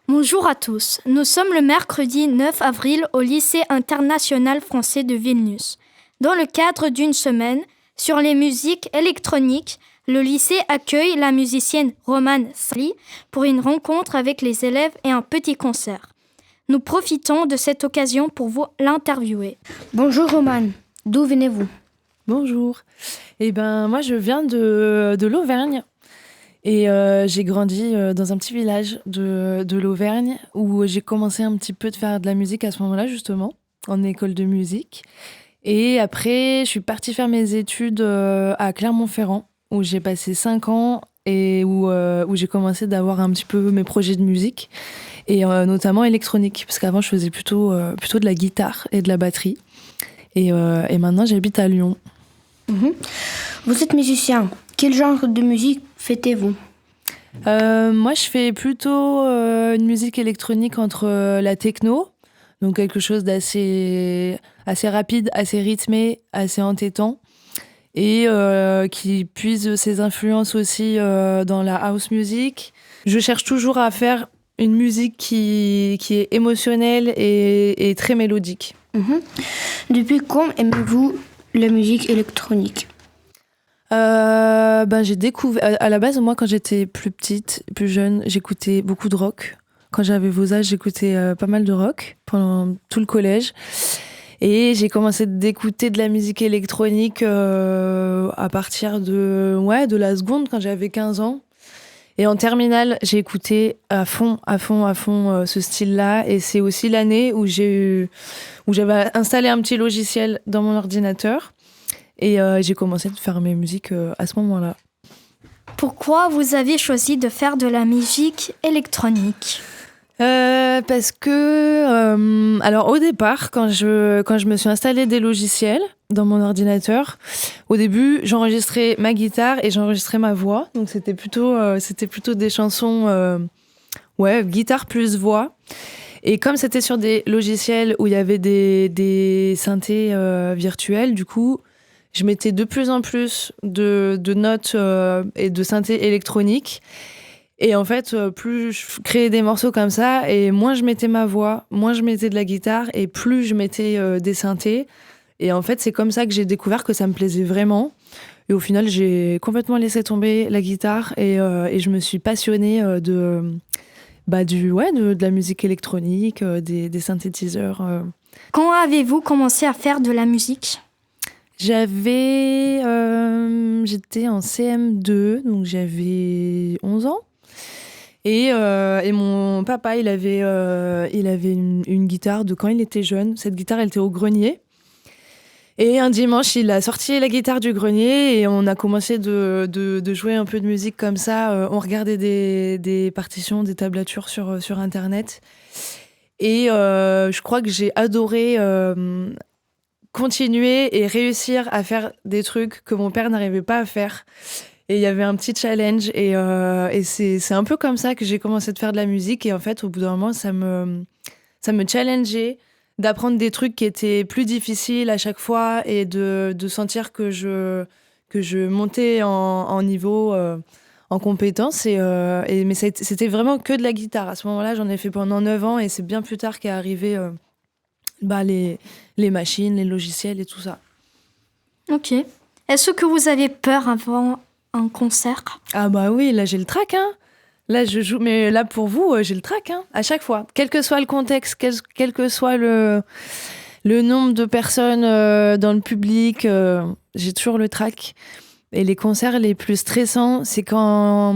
Bonjour à tous. Nous sommes le mercredi 9 avril au lycée international français de Vilnius. Dans le cadre d'une semaine sur les musiques électroniques, le lycée accueille la musicienne Romane Sali pour une rencontre avec les élèves et un petit concert. Nous profitons de cette occasion pour vous l'interviewer. Bonjour Romane, d'où venez-vous ? Bonjour. Moi je viens de l'Auvergne et j'ai grandi dans un petit village de l'Auvergne où j'ai commencé un petit peu de faire de la musique à ce moment-là justement, en école de musique. Et après je suis partie faire mes études à Clermont-Ferrand où j'ai passé 5 ans et où j'ai commencé d'avoir un petit peu mes projets de musique et notamment électronique parce qu'avant je faisais plutôt de la guitare et de la batterie et maintenant j'habite à Lyon. Vous êtes musicien. Quel genre de musique faites-vous ? Moi, je fais plutôt une musique électronique entre la techno, donc quelque chose d'assez assez rapide, assez rythmé, assez entêtant, et qui puise ses influences aussi dans la house music. Je cherche toujours à faire une musique qui est émotionnelle et très mélodique. Depuis quand aimez-vous la musique électronique ? J'ai découvert à la base, moi quand j'étais plus petite, plus jeune, j'écoutais beaucoup de rock. Quand j'avais vos âges, j'écoutais pas mal de rock pendant tout le collège et j'ai commencé d'écouter de la musique électronique à partir de la seconde quand j'avais 15 ans. Et en terminale, j'ai écouté à fond ce style-là et c'est aussi l'année où j'avais installé un petit logiciel dans mon ordinateur. Et j'ai commencé de faire mes musiques à ce moment-là. Pourquoi vous avez choisi de faire de la musique électronique ? Parce que, alors au départ, quand je me suis installé des logiciels dans mon ordinateur, au début, j'enregistrais ma guitare et j'enregistrais ma voix. Donc c'était plutôt des chansons, guitare plus voix. Et comme c'était sur des logiciels où il y avait des synthés virtuels, du coup, je mettais de plus en plus de notes et de synthés électroniques. Et en fait, plus je créais des morceaux comme ça, et moins je mettais ma voix, moins je mettais de la guitare, et plus je mettais des synthés. Et en fait, c'est comme ça que j'ai découvert que ça me plaisait vraiment. Et au final, j'ai complètement laissé tomber la guitare et je me suis passionnée de la musique électronique, des synthétiseurs. Quand avez-vous commencé à faire de la musique ? J'étais en CM2, donc j'avais 11 ans. Et mon papa, il avait une guitare de quand il était jeune. Cette guitare, elle était au grenier. Et un dimanche, il a sorti la guitare du grenier et on a commencé de jouer un peu de musique comme ça. On regardait des partitions, des tablatures sur Internet. Et je crois que j'ai adoré continuer et réussir à faire des trucs que mon père n'arrivait pas à faire. Et il y avait un petit challenge et c'est un peu comme ça que j'ai commencé de faire de la musique. Et en fait, au bout d'un moment, ça me challengeait d'apprendre des trucs qui étaient plus difficiles à chaque fois et de sentir que je montais en niveau, en compétence. Mais c'était vraiment que de la guitare. À ce moment-là, j'en ai fait pendant 9 ans et c'est bien plus tard qu'est arrivé les machines, les logiciels et tout ça. Ok. Est-ce que vous avez peur avant un concert ? Ah bah oui, là j'ai le trac, hein. Là je joue, mais là pour vous, j'ai le trac, hein, à chaque fois. Quel que soit le contexte, quel que soit le nombre de personnes dans le public, j'ai toujours le trac. Et les concerts les plus stressants, c'est quand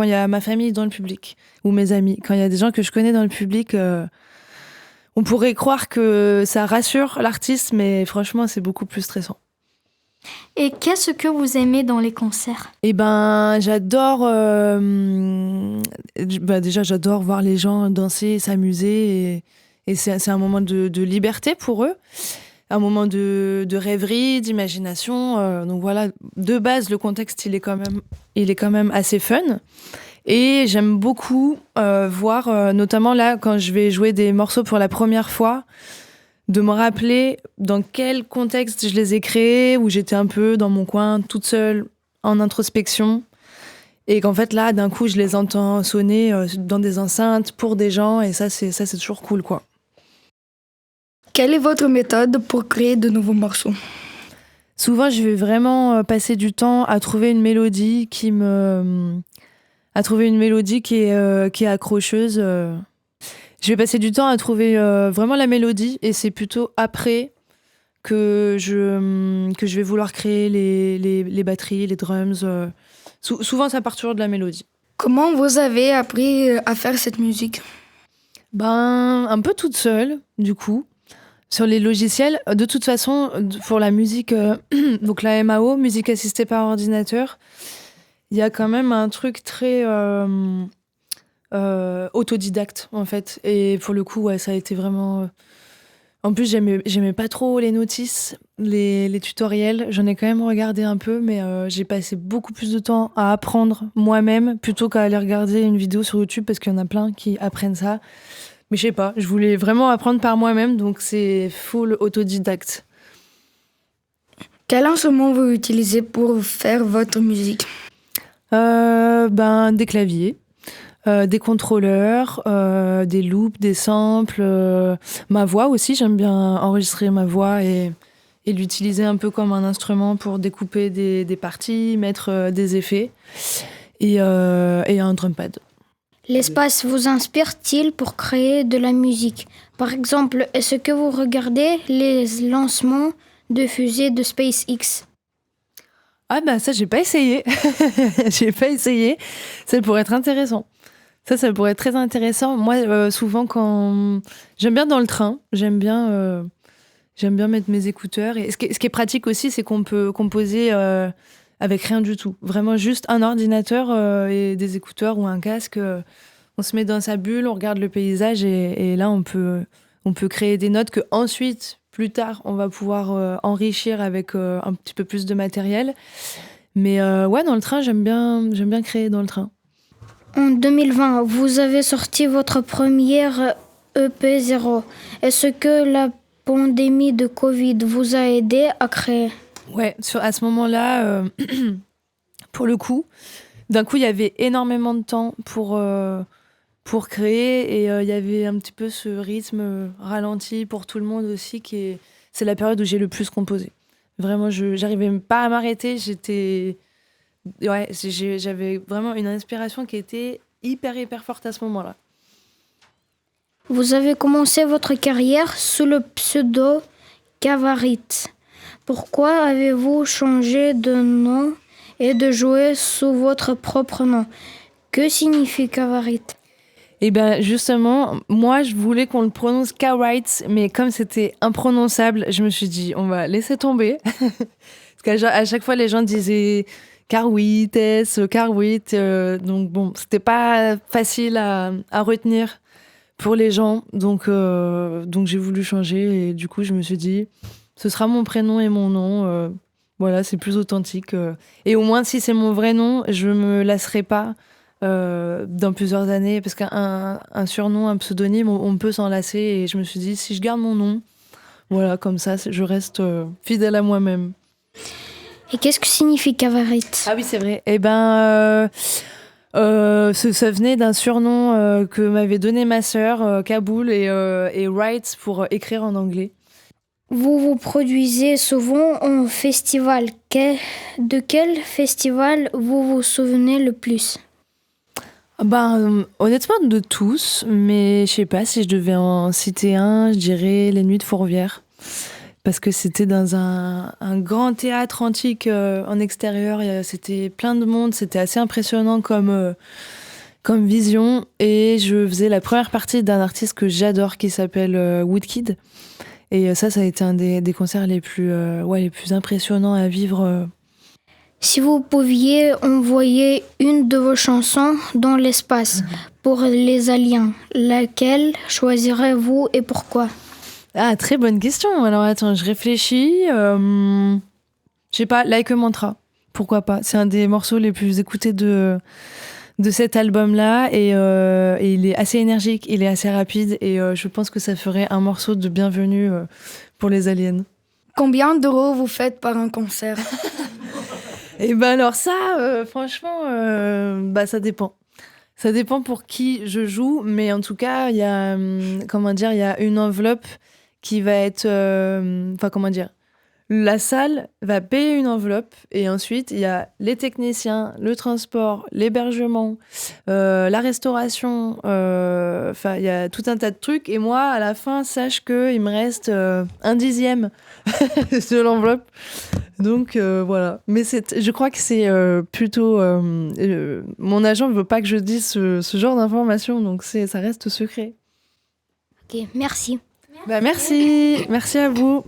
il y a ma famille dans le public, ou mes amis. Quand il y a des gens que je connais dans le public, on pourrait croire que ça rassure l'artiste, mais franchement, c'est beaucoup plus stressant. Et qu'est-ce que vous aimez dans les concerts ? J'adore déjà j'adore voir les gens danser, s'amuser et c'est un moment de liberté pour eux, un moment de rêverie, d'imagination. Donc voilà, de base le contexte il est quand même assez fun. Et j'aime beaucoup voir, notamment là quand je vais jouer des morceaux pour la première fois, de me rappeler dans quel contexte je les ai créés, où j'étais un peu dans mon coin, toute seule, en introspection. Et qu'en fait, là, d'un coup, je les entends sonner dans des enceintes pour des gens. Et ça, c'est toujours cool, quoi. Quelle est votre méthode pour créer de nouveaux morceaux? Souvent, je vais vraiment passer du temps à trouver une mélodie qui est accrocheuse. Je vais passer du temps à trouver vraiment la mélodie. Et c'est plutôt après que je vais vouloir créer les batteries, les drums. Souvent, ça part toujours de la mélodie. Comment vous avez appris à faire cette musique? Un peu toute seule, du coup. Sur les logiciels, de toute façon, pour la musique, donc la MAO, musique assistée par ordinateur, il y a quand même un truc très autodidacte, en fait. Et pour le coup, ouais, ça a été vraiment... En plus, j'aimais pas trop les notices, les tutoriels. J'en ai quand même regardé un peu, mais j'ai passé beaucoup plus de temps à apprendre moi-même plutôt qu'à aller regarder une vidéo sur YouTube, parce qu'il y en a plein qui apprennent ça. Mais je sais pas, je voulais vraiment apprendre par moi-même, donc c'est full autodidacte. Quel instrument vous utilisez pour faire votre musique? Des claviers, des contrôleurs, des loops, des samples, ma voix aussi, j'aime bien enregistrer ma voix et l'utiliser un peu comme un instrument pour découper des parties, mettre des effets et un drum pad. L'espace vous inspire-t-il pour créer de la musique? Par exemple, est-ce que vous regardez les lancements de fusées de SpaceX? Ah ça j'ai pas essayé. J'ai pas essayé. Ça pourrait être intéressant. Ça pourrait être très intéressant. Moi, souvent quand... J'aime bien dans le train, j'aime bien mettre mes écouteurs. Et ce qui est pratique aussi, c'est qu'on peut composer avec rien du tout. Vraiment juste un ordinateur et des écouteurs ou un casque. On se met dans sa bulle, on regarde le paysage et là, on peut créer des notes que ensuite, plus tard, on va pouvoir enrichir avec un petit peu plus de matériel. Mais ouais, dans le train, j'aime bien créer dans le train. En 2020, vous avez sorti votre première EP 0. Est-ce que la pandémie de Covid vous a aidé à créer? Ouais, à ce moment-là, pour le coup, d'un coup, il y avait énormément de temps pour créer et il y avait un petit peu ce rythme ralenti pour tout le monde aussi, c'est la période où j'ai le plus composé. Vraiment, j'arrivais pas à m'arrêter, j'avais vraiment une inspiration qui était hyper forte à ce moment-là. Vous avez commencé votre carrière sous le pseudo Kavarit. Pourquoi avez-vous changé de nom et de jouer sous votre propre nom? Que signifie Kavarit? Eh bien, justement, moi, je voulais qu'on le prononce Kawrites, mais comme c'était imprononçable, je me suis dit, on va laisser tomber. Parce qu'à chaque fois, les gens disaient Carwites, Carwit. Donc, bon, c'était pas facile à retenir pour les gens. Donc j'ai voulu changer. Et du coup, je me suis dit, ce sera mon prénom et mon nom. Voilà, c'est plus authentique. Et au moins, si c'est mon vrai nom, je me lasserai pas dans plusieurs années. Parce qu'un surnom, un pseudonyme, on peut s'en lasser. Et je me suis dit, si je garde mon nom, voilà, comme ça, je reste fidèle à moi-même. Et qu'est-ce que signifie Kavarit? Ah oui, c'est vrai. Eh ben, ça venait d'un surnom que m'avait donné ma sœur, Kaboul, et Wright pour écrire en anglais. Vous vous produisez souvent en festival. De quel festival vous vous souvenez le plus? Honnêtement, de tous, mais je sais pas si je devais en citer un, je dirais les Nuits de Fourvière. Parce que c'était dans un grand théâtre antique en extérieur, c'était plein de monde, c'était assez impressionnant comme vision. Et je faisais la première partie d'un artiste que j'adore qui s'appelle Woodkid. Et ça a été un des concerts les plus impressionnants à vivre. Si vous pouviez envoyer une de vos chansons dans l'espace pour les aliens, laquelle choisirez-vous et pourquoi? Ah, très bonne question. Alors attends, je réfléchis. Je sais pas, Like a Mantra. Pourquoi pas? C'est un des morceaux les plus écoutés de cet album-là et il est assez énergique, il est assez rapide et je pense que ça ferait un morceau de bienvenue pour les aliens. Combien d'euros vous faites par un concert? Et ben alors ça, franchement, ça dépend. Ça dépend pour qui je joue, mais en tout cas, il y a, il y a une enveloppe qui va être, la salle va payer une enveloppe et ensuite il y a les techniciens, le transport, l'hébergement, la restauration, il y a tout un tas de trucs. Et moi, à la fin, sache qu'il me reste 1/10 de l'enveloppe. Donc voilà. Mais je crois que c'est plutôt... mon agent ne veut pas que je dise ce genre d'informations, donc ça reste secret. Ok, merci. Merci. Merci à vous.